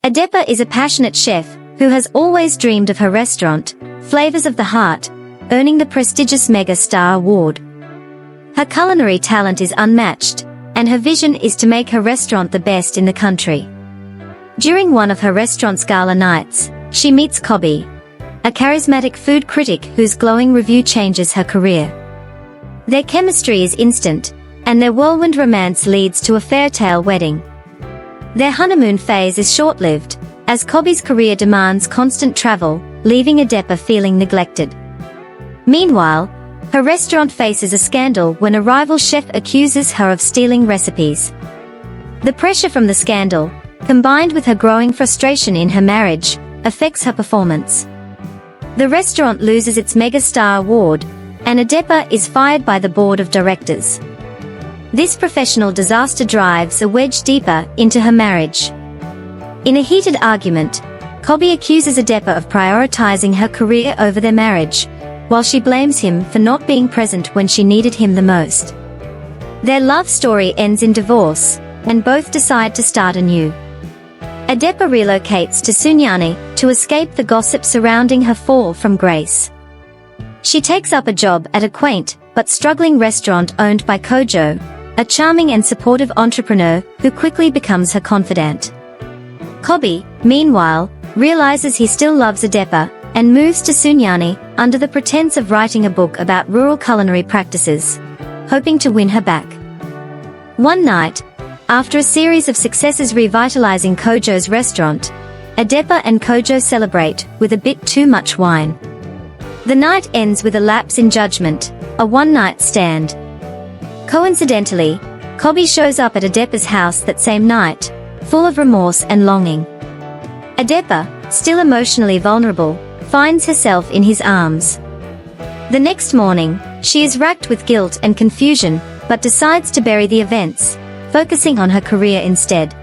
Adepa is a passionate chef who has always dreamed of her restaurant, Flavors of the Heart, earning the prestigious Mega Star Award. Her culinary talent is unmatched, and her vision is to make her restaurant the best in the country. During one of her restaurant's gala nights, she meets Kobby, a charismatic food critic whose glowing review changes her career. Their chemistry is instant, and their whirlwind romance leads to a fairytale wedding. Their honeymoon phase is short-lived, as Kobby's career demands constant travel, leaving Adepa feeling neglected. Meanwhile, her restaurant faces a scandal when a rival chef accuses her of stealing recipes. The pressure from the scandal, combined with her growing frustration in her marriage, affects her performance. The restaurant loses its Mega Star Award, and Adepa is fired by the board of directors. This professional disaster drives a wedge deeper into her marriage. In a heated argument, Kobby accuses Adepa of prioritizing her career over their marriage, while she blames him for not being present when she needed him the most. Their love story ends in divorce, and both decide to start anew. Adepa relocates to Sunyani to escape the gossip surrounding her fall from grace. She takes up a job at a quaint but struggling restaurant owned by Kojo, a charming and supportive entrepreneur who quickly becomes her confidant. Kobby, meanwhile, realizes he still loves Adepa and moves to Sunyani under the pretense of writing a book about rural culinary practices, hoping to win her back. One night, after a series of successes revitalizing Kojo's restaurant, Adepa and Kojo celebrate with a bit too much wine. The night ends with a lapse in judgment, a one-night stand. Coincidentally, Kobby shows up at Adepa's house that same night, full of remorse and longing. Adepa, still emotionally vulnerable, finds herself in his arms. The next morning, she is racked with guilt and confusion, but decides to bury the events, focusing on her career instead.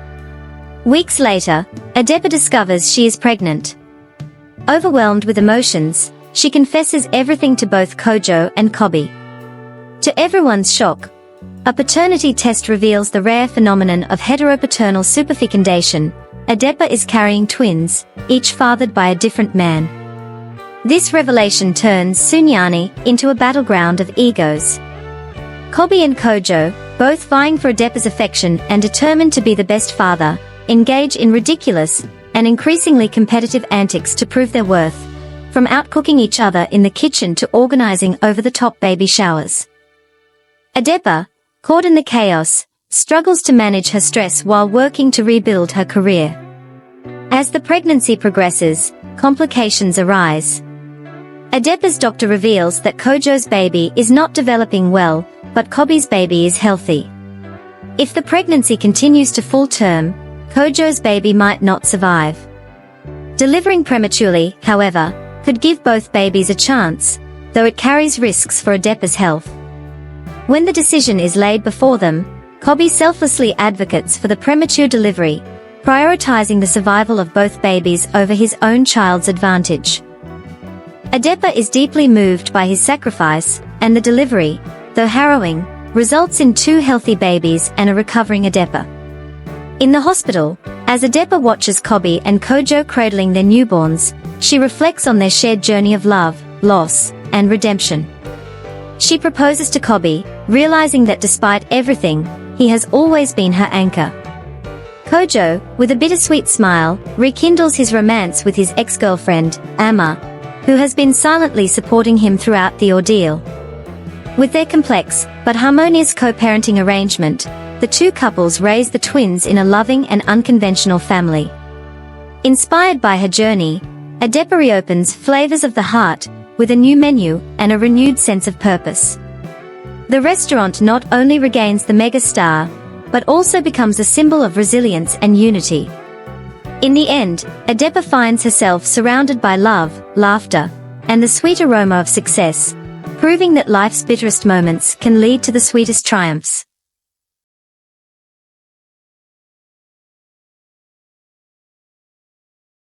Weeks later, Adepa discovers she is pregnant. Overwhelmed with emotions, she confesses everything to both Kojo and Kobby. To everyone's shock, a paternity test reveals the rare phenomenon of heteropaternal superfecundation. Adepa is carrying twins, each fathered by a different man. This revelation turns Sunyani into a battleground of egos. Kobby and Kojo, both vying for Adepa's affection and determined to be the best father, engage in ridiculous and increasingly competitive antics to prove their worth, from outcooking each other in the kitchen to organizing over-the-top baby showers. Adepa, caught in the chaos, struggles to manage her stress while working to rebuild her career. As the pregnancy progresses, complications arise. Adepa's doctor reveals that Kojo's baby is not developing well, but Kobby's baby is healthy. If the pregnancy continues to full term, Kojo's baby might not survive. Delivering prematurely, however, could give both babies a chance, though it carries risks for Adepa's health. When the decision is laid before them, Kobby selflessly advocates for the premature delivery, prioritizing the survival of both babies over his own child's advantage. Adepa is deeply moved by his sacrifice, and the delivery, though harrowing, results in 2 healthy babies and a recovering Adepa. In the hospital, as Adepa watches Kobby and Kojo cradling their newborns, she reflects on their shared journey of love, loss, and redemption. She proposes to Kobby, realizing that despite everything, he has always been her anchor. Kojo, with a bittersweet smile, rekindles his romance with his ex-girlfriend, Amma, who has been silently supporting him throughout the ordeal. With their complex, but harmonious co-parenting arrangement, the two couples raise the twins in a loving and unconventional family. Inspired by her journey, Adepa reopens Flavors of the Heart, with a new menu and a renewed sense of purpose. The restaurant not only regains the mega star, but also becomes a symbol of resilience and unity. In the end, Adepa finds herself surrounded by love, laughter, and the sweet aroma of success, proving that life's bitterest moments can lead to the sweetest triumphs.